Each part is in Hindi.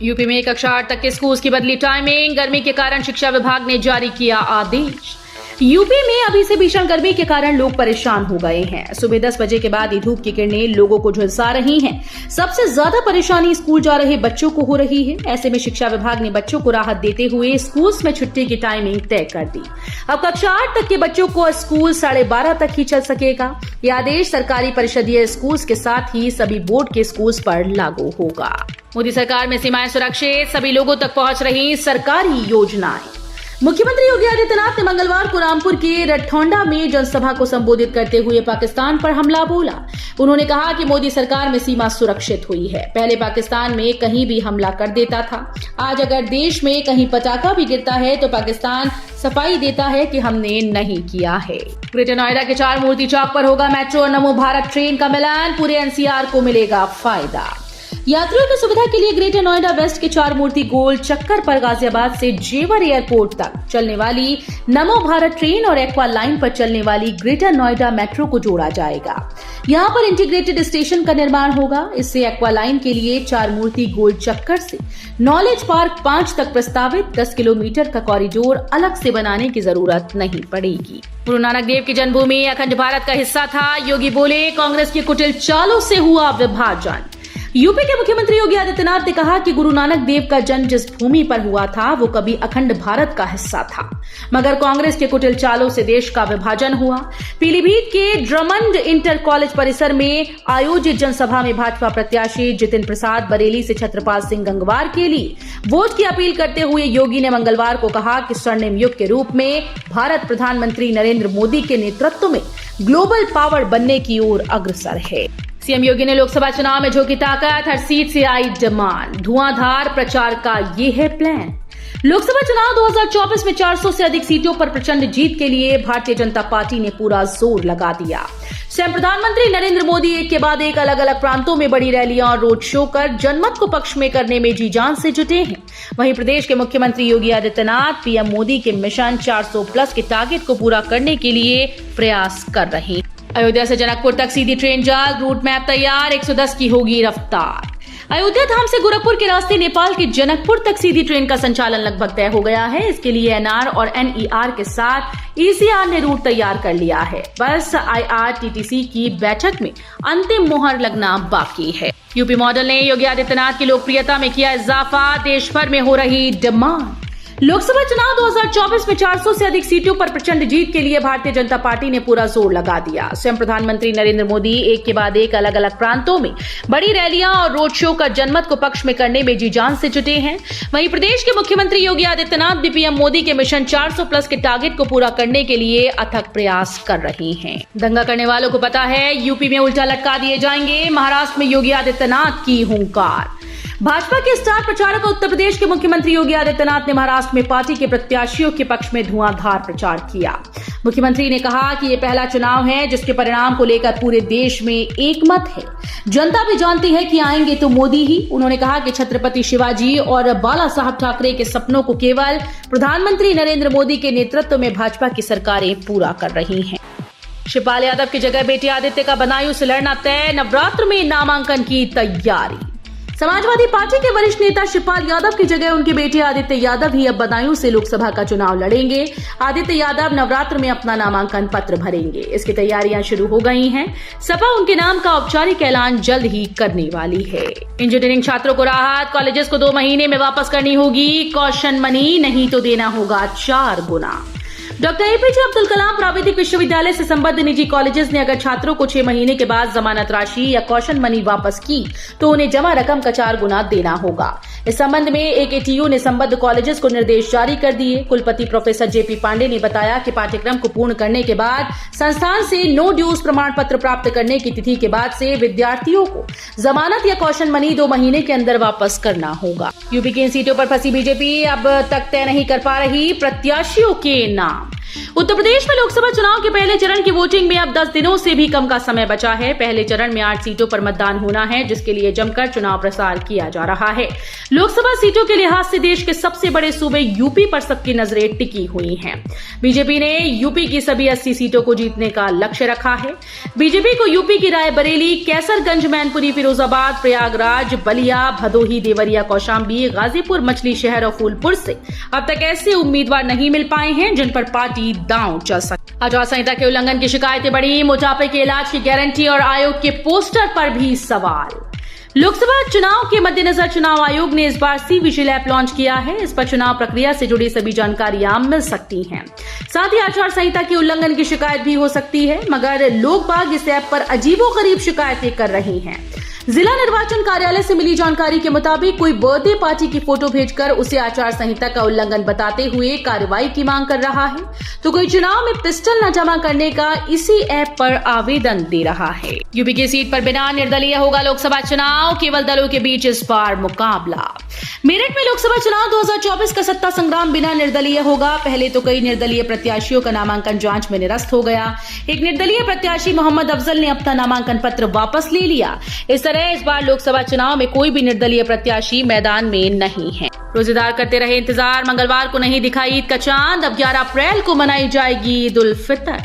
यूपी में कक्षा 8 तक के स्कूल की बदली टाइमिंग। गर्मी के कारण शिक्षा विभाग ने जारी किया आदेश। यूपी में अभी से भीषण गर्मी के कारण लोग परेशान हो गए हैं। सुबह 10 बजे के बाद ही धूप की किरणें लोगों को झुलसा रही हैं। सबसे ज्यादा परेशानी स्कूल जा रहे बच्चों को हो रही है। ऐसे में शिक्षा विभाग ने बच्चों को राहत देते हुए स्कूल्स में छुट्टी की टाइमिंग तय कर दी। अब कक्षा 8 तक के बच्चों को स्कूल 12:30 तक ही चल सकेगा। यह आदेश सरकारी परिषदीय स्कूल्स के साथ ही सभी बोर्ड के स्कूल्स पर लागू होगा। मोदी सरकार में सीमाएं सुरक्षित, सभी लोगों तक पहुंच रही सरकारी योजनाएं। मुख्यमंत्री योगी आदित्यनाथ ने मंगलवार को रामपुर के रठौंडा में जनसभा को संबोधित करते हुए पाकिस्तान पर हमला बोला। उन्होंने कहा कि मोदी सरकार में सीमा सुरक्षित हुई है। पहले पाकिस्तान में कहीं भी हमला कर देता था। आज अगर देश में कहीं पटाखा भी गिरता है तो पाकिस्तान सफाई देता है कि हमने नहीं किया है। ग्रेटर नोएडा के 4 मूर्ति चौक पर होगा मेट्रो और नमो भारत ट्रेन का मिलान। पूरे एनसीआर को मिलेगा फायदा। यात्रियों की सुविधा के लिए ग्रेटर नोएडा वेस्ट के 4 मूर्ति गोल चक्कर पर गाजियाबाद से जेवर एयरपोर्ट तक चलने वाली नमो भारत ट्रेन और एक्वा लाइन पर चलने वाली ग्रेटर नोएडा मेट्रो को जोड़ा जाएगा। यहां पर इंटीग्रेटेड स्टेशन का निर्माण होगा। इससे एक्वा लाइन के लिए 4 मूर्ति गोल चक्कर से नॉलेज पार्क 5 तक प्रस्तावित 10 किलोमीटर का कॉरिडोर अलग से बनाने की जरूरत नहीं पड़ेगी। गुरु नानक देव की जन्मभूमि अखंड भारत का हिस्सा था। योगी बोले, कांग्रेस की कुटिल चालों से हुआ विभाजन। यूपी के मुख्यमंत्री योगी आदित्यनाथ ने कहा कि गुरु नानक देव का जन्म जिस भूमि पर हुआ था वो कभी अखंड भारत का हिस्सा था, मगर कांग्रेस के कुटिल चालों से देश का विभाजन हुआ। पीलीभीत के ड्रमंड इंटर कॉलेज परिसर में आयोजित जनसभा में भाजपा प्रत्याशी जितिन प्रसाद बरेली से छत्रपाल सिंह गंगवार के लिए वोट की अपील करते हुए योगी ने मंगलवार को कहा कि स्वर्णिम युग के रूप में भारत प्रधानमंत्री नरेंद्र मोदी के नेतृत्व में ग्लोबल पावर बनने की ओर अग्रसर है। सीएम योगी ने लोकसभा चुनाव में झोंकी ताकत, हर सीट से आई डिमांड। धुआंधार प्रचार का ये है प्लान। लोकसभा चुनाव 2024 में 400 से अधिक सीटों पर प्रचंड जीत के लिए भारतीय जनता पार्टी ने पूरा जोर लगा दिया। स्वयं प्रधानमंत्री नरेंद्र मोदी एक के बाद एक अलग अलग प्रांतों में बड़ी रैलियां और रोड शो कर जनमत को पक्ष में करने में जी जान से जुटे हैं। वहीं प्रदेश के मुख्यमंत्री योगी आदित्यनाथ पीएम मोदी के मिशन 400+ के टारगेट को पूरा करने के लिए प्रयास कर रहे हैं। अयोध्या से जनकपुर तक सीधी ट्रेन जाल, रूट मैप तैयार, 110 की होगी रफ्तार। अयोध्या धाम से गोरखपुर के रास्ते नेपाल के जनकपुर तक सीधी ट्रेन का संचालन लगभग तय हो गया है। इसके लिए एनआर और एनईआर के साथ ईसीआर ने रूट तैयार कर लिया है। बस आईआरटीटीसी की बैठक में अंतिम मोहर लगना बाकी है। यूपी मॉडल ने योगी आदित्यनाथ की लोकप्रियता में किया इजाफा, देश भर में हो रही डिमांड। लोकसभा चुनाव 2024 में 400 से अधिक सीटों पर प्रचंड जीत के लिए भारतीय जनता पार्टी ने पूरा जोर लगा दिया। स्वयं प्रधानमंत्री नरेंद्र मोदी एक के बाद एक अलग अलग प्रांतों में बड़ी रैलियां और रोड शो कर जनमत को पक्ष में करने में जी जान से जुटे हैं। वहीं प्रदेश के मुख्यमंत्री योगी आदित्यनाथ भी पीएम मोदी के मिशन 400+ के टारगेट को पूरा करने के लिए अथक प्रयास कर रहे हैं। दंगा करने वालों को पता है यूपी में उल्टा लटका दिए जाएंगे। महाराष्ट्र में योगी आदित्यनाथ की हुंकार। भाजपा के स्टार प्रचारक उत्तर प्रदेश के मुख्यमंत्री योगी आदित्यनाथ ने महाराष्ट्र में पार्टी के प्रत्याशियों के पक्ष में धुआंधार प्रचार किया। मुख्यमंत्री ने कहा कि ये पहला चुनाव है जिसके परिणाम को लेकर पूरे देश में एकमत है। जनता भी जानती है कि आएंगे तो मोदी ही। उन्होंने कहा कि छत्रपति शिवाजी और बाला साहब ठाकरे के सपनों को केवल प्रधानमंत्री नरेंद्र मोदी के नेतृत्व में भाजपा की सरकारें पूरा कर रही हैं। शिवपाल यादव की जगह बेटे आदित्य का बदायूं से लड़ना तय, नवरात्र में नामांकन की तैयारी। समाजवादी पार्टी के वरिष्ठ नेता शिवपाल यादव की जगह उनके बेटे आदित्य यादव ही अब बदायूं से लोकसभा का चुनाव लड़ेंगे। आदित्य यादव नवरात्र में अपना नामांकन पत्र भरेंगे। इसकी तैयारियां शुरू हो गई हैं। सपा उनके नाम का औपचारिक ऐलान जल्द ही करने वाली है। इंजीनियरिंग छात्रों को राहत, कॉलेजेस को 2 महीने में वापस करनी होगी कॉशन मनी, नहीं तो देना होगा 4 गुना। डॉक्टर एपीजे अब्दुल कलाम प्राविधिक विश्वविद्यालय से संबद्ध निजी कॉलेजेस ने अगर छात्रों को 6 महीने के बाद जमानत राशि या कॉशन मनी वापस की तो उन्हें जमा रकम का 4 गुना देना होगा। इस संबंध में एकेटीयू ने संबद्ध कॉलेजेस को निर्देश जारी कर दिए। कुलपति प्रोफेसर जेपी पांडे ने बताया कि पाठ्यक्रम को पूर्ण करने के बाद संस्थान से नो ड्यूज प्रमाण पत्र प्राप्त करने की तिथि के बाद से विद्यार्थियों को जमानत या कॉशन मनी 2 महीने के अंदर वापस करना होगा। यूपी की इन सीटों पर फंसी बीजेपी अब तक तय नहीं कर पा रही प्रत्याशियों के नाम। उत्तर प्रदेश में लोकसभा चुनाव के पहले चरण की वोटिंग में अब 10 दिनों से भी कम का समय बचा है। पहले चरण में 8 सीटों पर मतदान होना है, जिसके लिए जमकर चुनाव प्रचार किया जा रहा है। लोकसभा सीटों के लिहाज से देश के सबसे बड़े सूबे यूपी पर सबकी नजरें टिकी हुई हैं। बीजेपी ने यूपी की सभी 80 सीटों को जीतने का लक्ष्य रखा है। बीजेपी को यूपी की रायबरेली, कैसरगंज, मैनपुरी, फिरोजाबाद, प्रयागराज, बलिया, भदोही, देवरिया, कौशाम्बी, गाजीपुर, मछली शहर और फूलपुर से अब तक ऐसे उम्मीदवार नहीं मिल पाए हैं जिन पर पार्टी दांव चल सके। आचार संहिता के उल्लंघन की शिकायतें बढ़ी, मोटापे के इलाज की गारंटी और आयोग के पोस्टर पर भी सवाल। लोकसभा चुनाव के मद्देनजर चुनाव आयोग ने इस बार सी विजिल ऐप लॉन्च किया है। इस पर चुनाव प्रक्रिया से जुड़ी सभी जानकारियां मिल सकती हैं। साथ ही आचार संहिता के उल्लंघन की शिकायत भी हो सकती है, मगर लोग बाग इस ऐप पर अजीबोगरीब शिकायतें कर रहे हैं। जिला निर्वाचन कार्यालय से मिली जानकारी के मुताबिक कोई बर्थडे पार्टी की फोटो भेजकर उसे आचार संहिता का उल्लंघन बताते हुए कार्रवाई की मांग कर रहा है, तो कोई चुनाव में पिस्टल न जमा करने का इसी ऐप पर आवेदन दे रहा है। यूपी की सीट पर बिना निर्दलीय होगा लोकसभा चुनाव, केवल दलों के बीच इस बार मुकाबला। मेरठ में लोकसभा चुनाव 2024 का सत्ता संग्राम बिना निर्दलीय होगा। पहले तो कई निर्दलीय प्रत्याशियों का नामांकन जांच में निरस्त हो गया। एक निर्दलीय प्रत्याशी मोहम्मद अफजल ने अपना नामांकन पत्र वापस ले लिया। इस तरह इस बार लोकसभा चुनाव में कोई भी निर्दलीय प्रत्याशी मैदान में नहीं है। रोजेदार करते रहे इंतजार, मंगलवार को नहीं दिखाई ईद का चांद। अब 11 अप्रैल को मनाई जाएगी ईद उल फितर।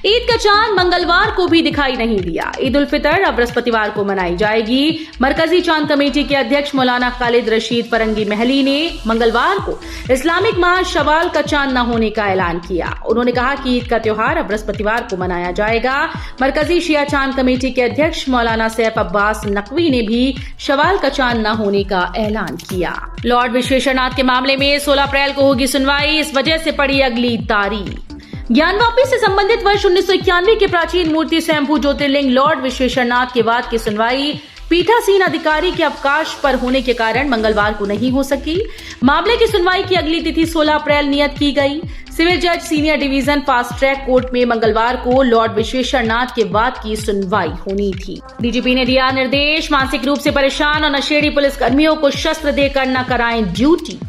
ईद का चांद मंगलवार को भी दिखाई नहीं दिया। ईद उल फितर अब बृहस्पतिवार को मनाई जाएगी। मरकजी चांद कमेटी के अध्यक्ष मौलाना खालिद रशीद फरंगी महली ने मंगलवार को इस्लामिक माह शवाल का चांद न होने का ऐलान किया। उन्होंने कहा कि ईद का त्योहार अब बृहस्पतिवार को मनाया जाएगा। मरकजी शिया चांद कमेटी के अध्यक्ष मौलाना सैफ अब्बास नकवी ने भी शवाल का चांद न होने का ऐलान किया। लॉर्ड विश्वेश्वरनाथ के मामले में 16 अप्रैल को होगी सुनवाई, इस वजह से पड़ी अगली तारीख। ज्ञानवापी से संबंधित वर्ष 1991 के प्राचीन मूर्ति स्वयंभू ज्योतिर्लिंग लॉर्ड विश्वेश्वरनाथ के वाद की सुनवाई पीठासीन अधिकारी के अवकाश पर होने के कारण मंगलवार को नहीं हो सकी। मामले की सुनवाई की अगली तिथि 16 अप्रैल नियत की गई। सिविल जज senior division fast track court में मंगलवार को लॉर्ड विश्वेश्वरनाथ के वाद की सुनवाई होनी थी। डीजीपी ने दिया निर्देश, मानसिक रूप से परेशान और नशेड़ी पुलिसकर्मियों को शस्त्र देकर न कराएं ड्यूटी।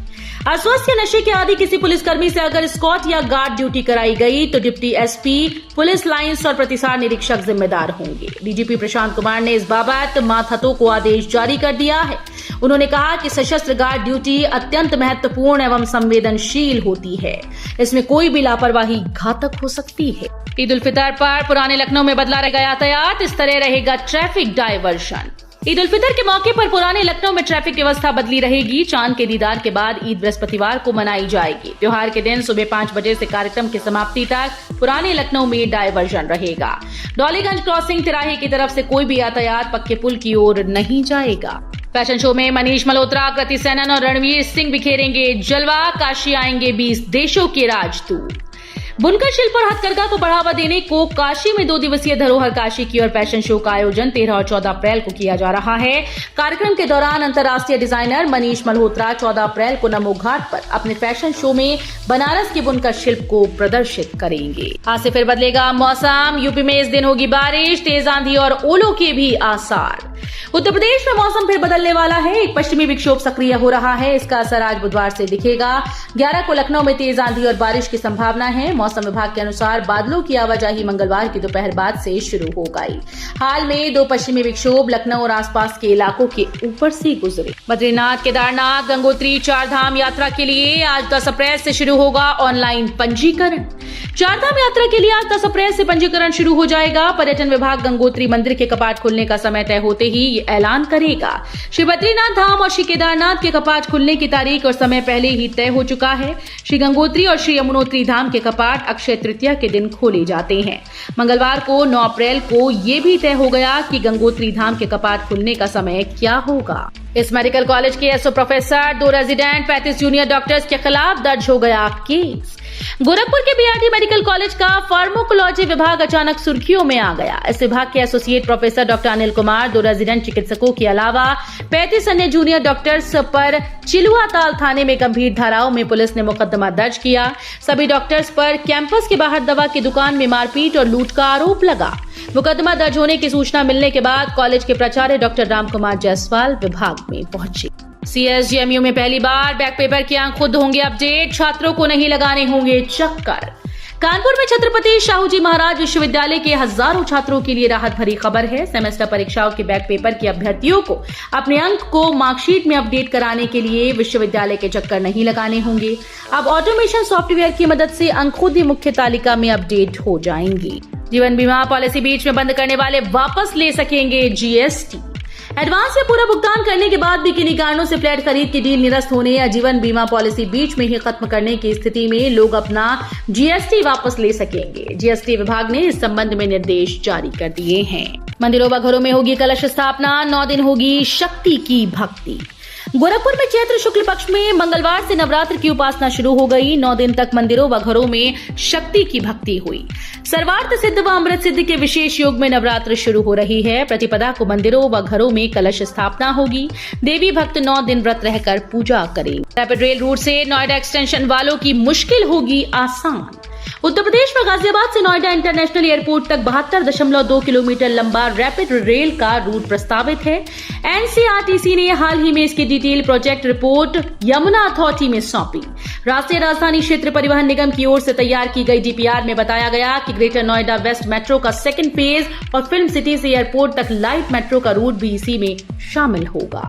अस्वस्थ या नशे के आदि किसी पुलिसकर्मी से अगर स्कॉट या गार्ड ड्यूटी कराई गई तो डिप्टी एसपी, पुलिस लाइंस और प्रतिसार निरीक्षक जिम्मेदार होंगे। डीजीपी प्रशांत कुमार ने इस बाबत मातहतों को आदेश जारी कर दिया है। उन्होंने कहा कि सशस्त्र गार्ड ड्यूटी अत्यंत महत्वपूर्ण एवं संवेदनशील होती है। इसमें कोई भी लापरवाही घातक हो सकती है। ईद उल फितर पर पुराने लखनऊ में बदला रहेगा यातायात, इस तरह रहेगा ट्रैफिक डायवर्शन। ईद उल फितर के मौके पर पुराने लखनऊ में ट्रैफिक व्यवस्था बदली रहेगी। चांद के दीदार के बाद ईद बृहस्पतिवार को मनाई जाएगी। त्योहार के दिन सुबह 5 बजे से कार्यक्रम की समाप्ति तक पुराने लखनऊ में डायवर्जन रहेगा। डॉलीगंज क्रॉसिंग तिराहे की तरफ से कोई भी यातायात पक्के पुल की ओर नहीं जाएगा। फैशन शो में मनीष मल्होत्रा, कृति सेनन और रणवीर सिंह बिखेरेंगे जलवा। काशी आएंगे 20 देशों के राजदूत। बुनकर शिल्प और हथकरघा को बढ़ावा देने को काशी में 2 दिवसीय धरोहर काशी की और फैशन शो का आयोजन 13 और 14 अप्रैल को किया जा रहा है। कार्यक्रम के दौरान अंतर्राष्ट्रीय डिजाइनर मनीष मल्होत्रा 14 अप्रैल को नमो घाट पर अपने फैशन शो में बनारस के बुनकर शिल्प को प्रदर्शित करेंगे। आज से फिर बदलेगा मौसम। यूपी में इस दिन होगी बारिश, तेज आंधी और ओलों के भी आसार। उत्तर प्रदेश में मौसम फिर बदलने वाला है। एक पश्चिमी विक्षोभ सक्रिय हो रहा है, इसका असर आज बुधवार से दिखेगा। 11 को लखनऊ में तेज आंधी और बारिश की संभावना है। मौसम विभाग के अनुसार बादलों की आवाजाही मंगलवार की दोपहर बाद से शुरू हो गई। हाल में 2 पश्चिमी विक्षोभ लखनऊ और आसपास के इलाकों के ऊपर से गुजरे। बद्रीनाथ, केदारनाथ, गंगोत्री, चारधाम यात्रा के लिए आज 10 अप्रैल से शुरू होगा ऑनलाइन पंजीकरण। चारधाम यात्रा के लिए आज 10 अप्रैल से पंजीकरण शुरू हो जाएगा। पर्यटन विभाग गंगोत्री मंदिर के कपाट खुलने का समय तय होते ही ये ऐलान करेगा। श्री बद्रीनाथ धाम और श्री केदारनाथ के कपाट खुलने की तारीख और समय पहले ही तय हो चुका है। श्री गंगोत्री और श्री यमुनोत्री धाम के कपाट अक्षय तृतीया के दिन खोले जाते हैं। मंगलवार को 9 अप्रैल को ये भी तय हो गया कि गंगोत्री धाम के कपाट खुलने का समय क्या होगा। इस मेडिकल कॉलेज के एसओ प्रोफेसर, 2 रेजिडेंट, 35 जूनियर डॉक्टर्स के खिलाफ दर्ज हो गया केस। गोरखपुर के बीआरडी मेडिकल कॉलेज का फार्माकोलॉजी विभाग अचानक सुर्खियों में आ गया। इस विभाग के associate professor doctor Anil Kumar, 2 resident चिकित्सकों के अलावा 35 अन्य जूनियर डॉक्टर्स पर चिलुआताल थाने में गंभीर धाराओं में पुलिस ने मुकदमा दर्ज किया। सभी डॉक्टर्स पर कैंपस के बाहर दवा की दुकान में मारपीट और लूट का आरोप लगा। मुकदमा दर्ज होने की सूचना मिलने के बाद कॉलेज के प्राचार्य डॉक्टर रामकुमार जायसवाल विभाग में पहुंचे। सीएसजीएमयू में पहली बार बैक पेपर के अंक खुद होंगे अपडेट, छात्रों को नहीं लगाने होंगे चक्कर। कानपुर में छत्रपति शाहूजी महाराज विश्वविद्यालय के हजारों छात्रों के लिए राहत भरी खबर है। सेमेस्टर परीक्षाओं के बैक पेपर के अभ्यर्थियों को अपने अंक को मार्कशीट में अपडेट कराने के लिए विश्वविद्यालय के चक्कर नहीं लगाने होंगे। अब ऑटोमेशन सॉफ्टवेयर की मदद से अंक खुद ही मुख्य तालिका में अपडेट हो जाएंगे। जीवन बीमा पॉलिसी बीच में बंद करने वाले वापस ले सकेंगे जीएसटी। एडवांस में पूरा भुगतान करने के बाद भी किन्हीं कारणों से फ्लैट खरीद की डील निरस्त होने या जीवन बीमा पॉलिसी बीच में ही खत्म करने की स्थिति में लोग अपना जीएसटी वापस ले सकेंगे। जीएसटी विभाग ने इस संबंध में निर्देश जारी कर दिए हैं। मंदिरों व घरों में होगी कलश स्थापना, 9 दिन होगी शक्ति की भक्ति। गोरखपुर में चैत्र शुक्ल पक्ष में मंगलवार से नवरात्र की उपासना शुरू हो गई। 9 दिन तक मंदिरों व घरों में शक्ति की भक्ति हुई। सर्वार्थ सिद्ध व अमृत सिद्ध के विशेष योग में नवरात्र शुरू हो रही है। प्रतिपदा को मंदिरों व घरों में कलश स्थापना होगी। देवी भक्त 9 दिन व्रत रहकर पूजा करेंगे। रैपिड रेल रूट से नोएडा एक्सटेंशन वालों की मुश्किल होगी आसान। उत्तर प्रदेश में गाजियाबाद से नोएडा इंटरनेशनल एयरपोर्ट तक 72.2 किलोमीटर लंबा रैपिड रेल का रूट प्रस्तावित है। एनसीआरटीसी ने हाल ही में इसकी detail project report Yamuna authority में सौंपी। राष्ट्रीय राजधानी क्षेत्र परिवहन निगम की ओर से तैयार की गई डीपीआर में बताया गया कि ग्रेटर नोएडा वेस्ट मेट्रो का सेकंड फेज और फिल्म सिटी से एयरपोर्ट तक लाइट मेट्रो का रूट भी इसी में शामिल होगा।